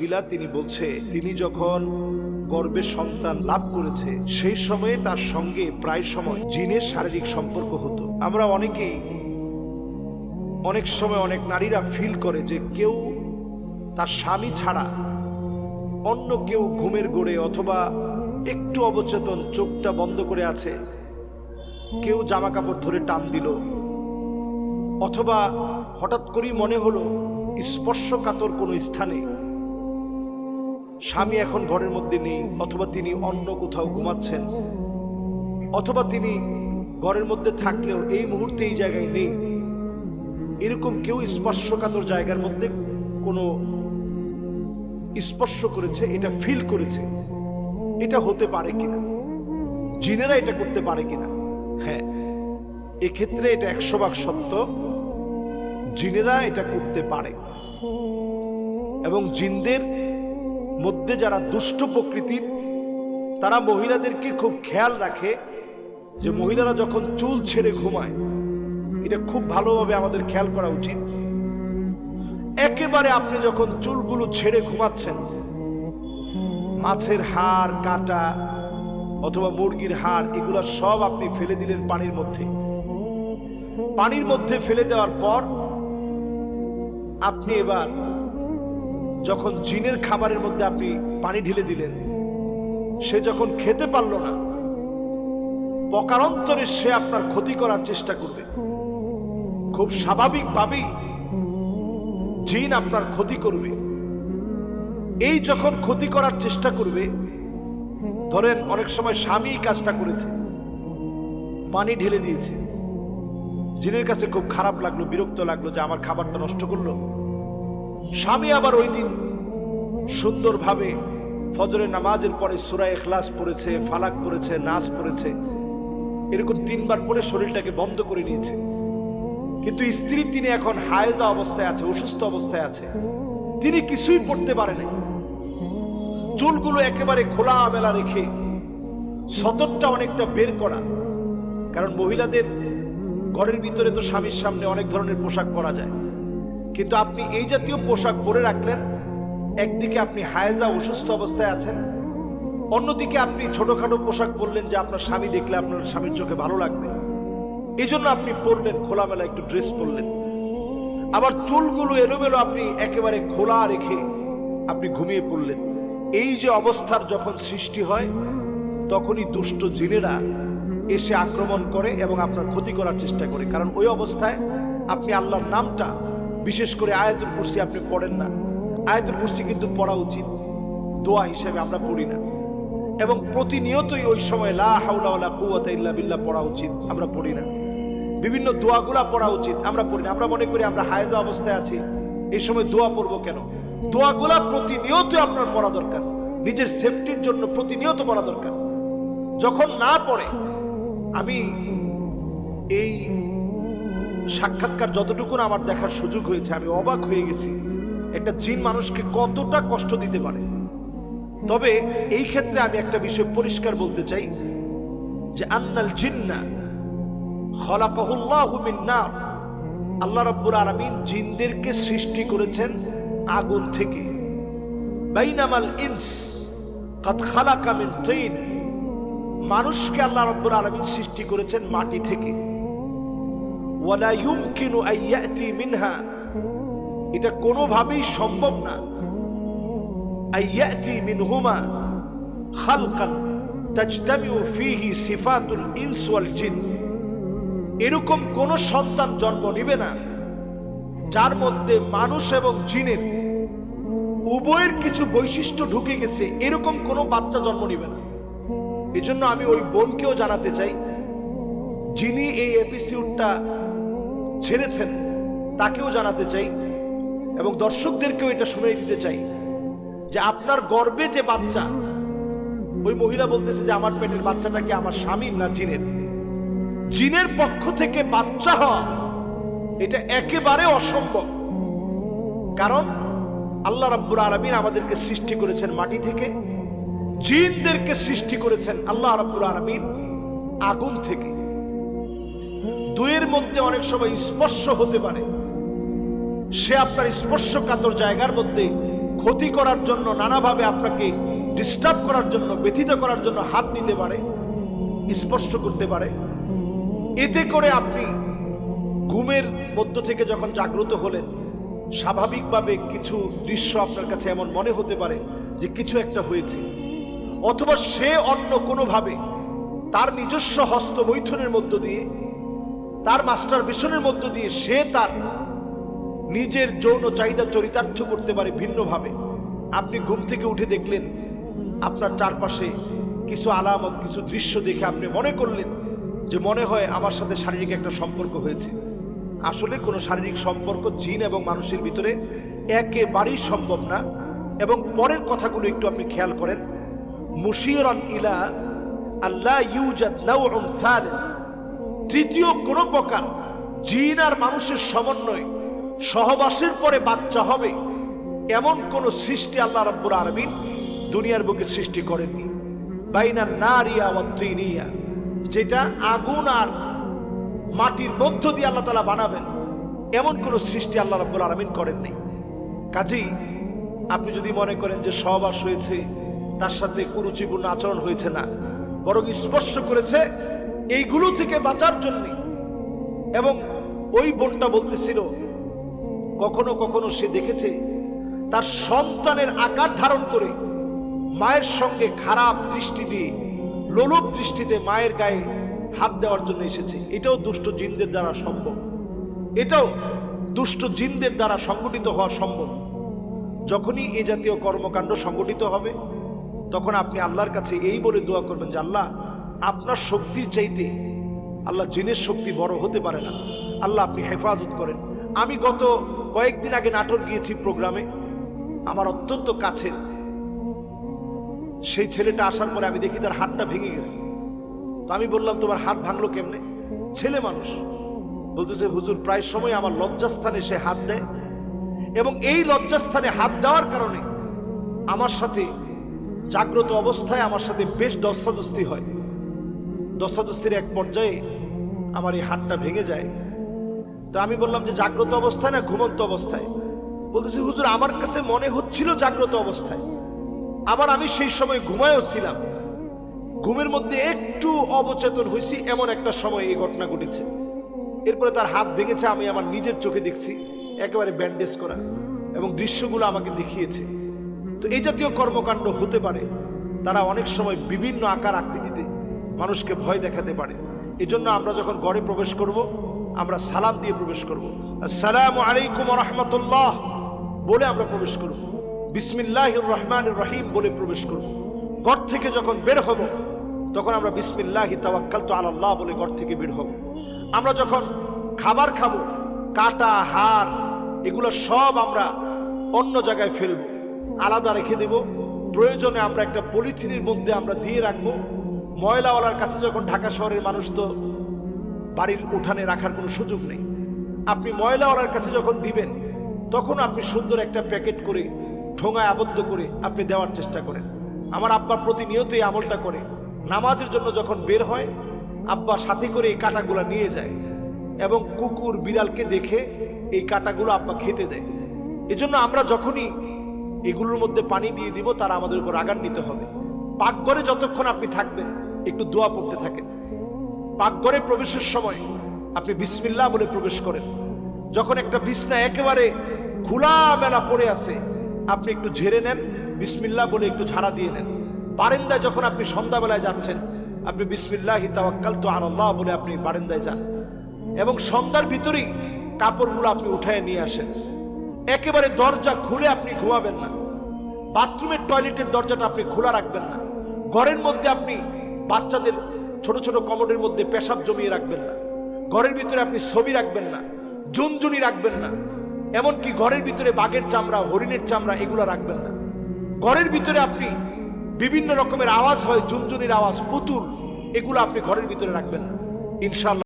মহিলা তিনি বলছে তিনি যখন গর্ভে সন্তান লাভ করেছে সেই সময়ে তার সঙ্গে প্রায় সময় জিনের শারীরিক সম্পর্ক হতো। আমরা অনেকেই অনেক সময় অনেক নারীরা ফিল করে যে কেউ তার স্বামী ছাড়া অন্য কেউ ঘুমের ঘোরে অথবা একটু অবচেতন চোখটা বন্ধ করে আছে, কেউ জামা কাপড় ধরে টান দিল, অথবা হঠাৎ করেই মনে হলো স্পর্শকাতর কোনো স্থানে স্বামী এখন ঘরের মধ্যে নেই, অথবা তিনি অন্য কোথাও ঘুমাচ্ছেন, অথবা তিনি ঘরের মধ্যে থাকলেও এই মুহূর্তে এই জায়গায় নেই, এরকম কেউ স্পর্শকাতর জায়গার মধ্যে কোনো স্পর্শ করেছে, এটা ফিল করেছে, এটা হতে পারে কিনা, জিনেরা এটা করতে পারে কিনা? হ্যাঁ, এক্ষেত্রে এটা 100% সত্য, জিনেরা এটা করতে পারে। এবং জিনদের মধ্যে যারা দুষ্ট প্রকৃতির তারা মহিলাদেরকে খুব খেয়াল রাখে যে মহিলারা যখন চুল ছেড়ে ঘুমায়, এটা খুব ভালোভাবে আমাদের খেয়াল করা উচিত। একেবারে আপনি যখন চুলগুলো ছেড়ে ঘুমাচ্ছেন, মাছের হাড় কাটা অথবা মুরগির হাড় এগুলো সব আপনি ফেলে দিলেন পানির মধ্যে। পানির মধ্যে ফেলে দেওয়ার পর আপনি এবার যখন জিনের খাবারের মধ্যে আপনি পানি ঢেলে দিলেন, সে যখন খেতে পারল না, প্রকারান্তরে সে আপনার ক্ষতি করার চেষ্টা করবে। খুব স্বাভাবিকভাবেই জিন আপনার ক্ষতি করবে। এই যখন ক্ষতি করার চেষ্টা করবে, ধরেন অনেক সময় স্বামী কাজটা করেছে, পানি ঢেলে দিয়েছে, জিনের কাছে খুব খারাপ লাগলো, বিরক্ত লাগলো যে আমার খাবারটা নষ্ট করলো। স্বামী আবার ওই দিন সুন্দরভাবে ফজরের নামাজের পরে সূরা ইখলাস পড়েছে, ফালাক পড়েছে, নাস পড়েছে, এরকম 3 বার পরে শরীরটাকে বন্ধ করে নিয়েছে। কিন্তু স্ত্রী তিনি এখন হায়েজা অবস্থায় আছে, অসুস্থ অবস্থায় আছে, তিনি কিছুই পড়তে পারেন। চুলগুলো একেবারে খোলা মেলা রেখে সতরটা অনেকটা বের করা, কারণ মহিলাদের ঘরের ভিতরে তো স্বামীর সামনে অনেক ধরনের পোশাক পরা যায়, কিন্তু আপনি এই জাতীয় পোশাক পরে রাখলেন। একদিকে আপনি হায়েজা অসুস্থ অবস্থায় আছেন, অন্যদিকে আপনি ছোটখাটো পোশাক পরলেন যে আপনার স্বামী দেখলে আপনার স্বামীর চোখে ভালো লাগবে, এই জন্য আপনি পরলেন, খোলামেলা একটু ড্রেস পরলেন। আবার চুলগুলো এলোমেলো আপনি একেবারে খোলা রেখে আপনি ঘুমিয়ে পড়লেন। এই যে অবস্থার যখন সৃষ্টি হয়, তখনই দুষ্ট জিনেরা এসে আক্রমণ করে এবং আপনার ক্ষতি করার চেষ্টা করে। কারণ ওই অবস্থায় আপনি আল্লাহর নামটা, বিশেষ করে আয়াতুল কুরসি আপনি পড়েন না। আয়াতুল কুরসি কিন্তু পড়া উচিত, দোয়া হিসেবে আমরা পড়ি না। এবং প্রতিনিয়তই ওই সময় লা হাওলা ওয়ালা কুওয়াতা ইল্লা বিল্লাহ পড়া উচিত, আমরা পড়ি না। বিভিন্ন দোয়াগুলা পড়া উচিত, আমরা পড়ি না। আমরা মনে করি আমরা হায়েজা অবস্থায় আছি, এই সময় দোয়া পড়বো কেন? দোয়াগুলা প্রতিনিয়ত আপনার পড়া দরকার, নিজের সেফটির জন্য প্রতিনিয়ত পড়া দরকার। যখন না পড়ে, আমি এই সাক্ষাৎকার যতটুকু আমার দেখার সুযোগ হয়েছে, আমি অবাক হয়ে গেছি একটা জিন মানুষকে কতটা কষ্ট দিতে পারে। তবে এই ক্ষেত্রে আমি একটা বিষয় পরিষ্কার বলতে চাই যে আন্নাল জিন্না খলাকাহুল্লাহু মিন নার, আল্লাহ রাব্বুল আলামিন জিনদেরকে সৃষ্টি করেছেন আগুন থেকে। বাইনামাল ইনস কাদ খালাকা মিন তিন, মানুষকে আল্লাহ রাব্বুল আলামিন সৃষ্টি করেছেন মাটি থেকে। ওয়ালা ইউমকিনু আইয়াতি মিনহা, এটা কোনোভাবেই সম্ভব না, আইয়াতি মিনহুমা খালকান তাজতামিউ ফীহি সিফাতুল ইনস ওয়াল জিন, এরকম কোন সন্তান জন্ম নিবে না যার মধ্যে মানুষ এবং জিনের উভয়ের কিছু বৈশিষ্ট্য ঢুকে গেছে, এরকম কোনো বাচ্চা জন্ম নিবে না। এজন্য আমি ওই বোনকেও জানাতে চাই, যিনি এই এপিসোডটা ছেড়েছেন তাকেও জানাতে চাই, এবং দর্শকদেরকেও এটা শুনিয়ে দিতে চাই যে আপনার গর্ভে যে বাচ্চা, ওই মহিলা বলতেছে যে আমার পেটের বাচ্চাটা কি আমার স্বামীর না জিনের? জিনের পক্ষ থেকে বাচ্চা হওয়া এটা একেবারে অসম্ভব। কারণ আল্লাহ রাব্বুল আলামিন আমাদেরকে সৃষ্টি করেছেন মাটি থেকে, জিনদেরকে সৃষ্টি করেছেন আল্লাহ রাব্বুল আলামিন আগুন থেকে। দুয়ের মধ্যে অনেক সময় স্পর্শ হতে পারে, সে আপনার স্পর্শকাতর জায়গার মধ্যে ক্ষতি করার জন্য, নানাভাবে আপনাকে ডিস্টার্ব করার জন্য, ব্যথিত করার জন্য হাত দিতে পারে, স্পর্শ করতে পারে। এতে করে আপনি ঘুমের মধ্য থেকে যখন জাগ্রত হলেন, স্বাভাবিকভাবে কিছু দৃশ্য আপনার কাছে এমন মনে হতে পারে যে কিছু একটা হয়েছে, অথবা সে অন্য কোনোভাবে তার নিজস্ব হস্তমৈথুনের মধ্য দিয়ে, তার মাস্টার বেশনের মধ্য দিয়ে সে তার নিজের যৌন চাহিদা চরিতার্থ করতে পারে ভিন্নভাবে। আপনি ঘুম থেকে উঠে দেখলেন আপনার চারপাশে কিছু আলামত, কিছু দৃশ্য দেখে আপনি মনে করলেন যে মনে হয় আমার সাথে শারীরিক একটা সম্পর্ক হয়েছে। আসলে কোনো শারীরিক সম্পর্ক জিন এবং মানুষের ভিতরে একেবারেই সম্ভব না। এবং পরের কথাগুলো একটু আপনি খেয়াল করেন। মুশিরান ইলা আল্লাহ ইউজাদ নাউউন সালিস, তৃতীয় কোন প্রকার জিন আর মানুষের সমন্বয় সহবাসের পরে বাচ্চা হবে এমন কোন সৃষ্টি আল্লাহ রাব্বুল আলামিন দুনিয়ার বুকে সৃষ্টি করেননি। বাইনা নারিয়া ওয়া তিনিয়া, যেটা আগুন আর মাটির মধ্য দিয়ে আল্লাহ তাআলা বানাবেন এমন কোন সৃষ্টি আল্লাহ রাব্বুল আলামিন করেননি। কাজেই আপনি যদি মনে করেন যে সহবাস হয়েছে, তার সাথে কুরুচিপূর্ণ আচরণ হয়েছে, না, বরং স্পর্শ করেছে এইগুলো থেকে বাঁচার জন্য। এবং ওই বোনটা বলতেছিল কখনো কখনো সে দেখেছে তার সন্তানের আকার ধারণ করে মায়ের সঙ্গে খারাপ দৃষ্টি দিয়ে, লোলুপ দৃষ্টিতে মায়ের গায়ে হাত দেওয়ার জন্য এসেছে। এটাও দুষ্ট জিনদের দ্বারা সম্ভব, এটাও দুষ্ট জিনদের দ্বারা সংগঠিত হওয়া সম্ভব। যখনই এই জাতীয় কর্মকাণ্ড সংগঠিত হবে তখন আপনি আল্লাহর কাছে এই বলে দোয়া করবেন যে আল্লাহ, আপনার শক্তির চাইতে আল্লাহ জিনের শক্তি বড় হতে পারে না, আল্লাহ আপনি হেফাজত করেন। আমি গত কয়েকদিন আগে নাটোর গিয়েছি প্রোগ্রামে, আমার অত্যন্ত কাছের সেই ছেলেটা আসার পরে আমি দেখি তার হাতটা ভেঙে গেছে। তো আমি বললাম তোমার হাত ভাঙলো কেমনে? ছেলে মানুষ বলতেছে হুজুর প্রায় সময় আমার লজ্জাস্থানে সে হাত দেয়, এবং এই লজ্জাস্থানে হাত দেওয়ার কারণে আমার সাথে জাগ্রত অবস্থায় আমার সাথে বেশ দস্তাদস্তি হয়। দস্তাদস্তির এক পর্যায়ে আমার এই হাতটা ভেঙে যায়। তো আমি বললাম যে জাগ্রত অবস্থায় না ঘুমন্ত অবস্থায়? বলতেছে হুজুর আমার কাছে মনে হচ্ছিল জাগ্রত অবস্থায়, আবার আমি সেই সময় ঘুমায়ও ছিলাম, ঘুমের মধ্যে একটু অবচেতন হয়েছি, এমন একটা সময় এই ঘটনা ঘটেছে। এরপরে তার হাত ভেঙেছে, আমি আমার নিজের চোখে দেখছি, একেবারে ব্যান্ডেজ করা, এবং দৃশ্যগুলো আমাকে দেখিয়েছে। তো এই জাতীয় কর্মকাণ্ড হতে পারে। তারা অনেক সময় বিভিন্ন আকার আকৃতিতে মানুষকে ভয় দেখাতে পারে। এজন্য আমরা যখন ঘরে প্রবেশ করব আমরা সালাম দিয়ে প্রবেশ করব, আসসালামু আলাইকুম ওয়া রাহমাতুল্লাহ বলে আমরা প্রবেশ করব, বিসমিল্লাহির রহমানির রহিম বলে প্রবেশ করব। ঘর থেকে যখন বের হব তখন আমরা বিসমিল্লাহি তাওয়াক্কালতু আলাল্লাহ বলে ঘর থেকে বের হব। আমরা যখন খাবার খাবো, কাটা হাড় এগুলো সব আমরা অন্য জায়গায় ফেলবো, আলাদা রেখে দেব। প্রয়োজনে আমরা একটা পলিথিনের মধ্যে আমরা দিয়ে রাখবো। ময়লাওয়ালার কাছে যখন, ঢাকা শহরের মানুষ তো বাড়ির উঠানে রাখার কোনো সুযোগ নেই, আপনি ময়লাওয়ালার কাছে যখন দিবেন তখন আপনি সুন্দর একটা প্যাকেট করে ঠোঙায় আবদ্ধ করে আপনি দেওয়ার চেষ্টা করেন। আমার আব্বা প্রতিনিয়ত এই আমলটা করে। নামাজের জন্য যখন বের হয় আব্বা সাথে করে এই কাঁটাগুলো নিয়ে যায়, এবং কুকুর বিড়ালকে দেখে এই কাঁটাগুলো আব্বা খেতে দেয়। এজন্য আমরা যখনই এগুলোর মধ্যে পানি দিয়ে দিব তারা আমাদের উপর রাগান্বিত হবে। পাকঘরে যতক্ষণ আপনি থাকবেন একটু দোয়া পড়তে থাকেন। পাকঘরে প্রবেশের সময় আপনি বিসমিল্লাহ বলে প্রবেশ করেন। যখন একটা বিছনা একেবারে খোলামেলা পড়ে আছে আপনি একটু ঝেড়ে নেন, বিসমিল্লাহ বলে একটু ঝাড়া দিয়ে নেন। বারান্দায় যখন আপনি সন্ধ্যাবেলায় যাচ্ছেন আপনি বিসমিল্লাহি তাওয়াক্কালতু আলাল্লাহ বলে আপনি বারান্দায় যান, এবং সন্ধ্যার ভিতরেই কাপড়গুলো আপনি উঠায় নিয়ে আসেন। একেবারে দরজা খুলে আপনি ঘুমাবেন না, বাথরুমের টয়লেটের দরজাটা আপনি খোলা রাখবেন না, ঘরের মধ্যে আপনি বাচ্চাদের ছোট ছোট কমোডের মধ্যে পেশাব জমিয়ে রাখবেন না, ঘরের ভিতরে আপনি ছবি রাখবেন না, জুনজুনি রাখবেন না, এমনকি ঘরের ভিতরে বাঘের চামড়া, হরিণের চামড়া এগুলো রাখবেন না। ঘরের ভিতরে আপনি বিভিন্ন রকমের আওয়াজ হয়, জুনজুনির আওয়াজ, পুতুল, এগুলো আপনি ঘরের ভিতরে রাখবেন না। ইনশাআল্লাহ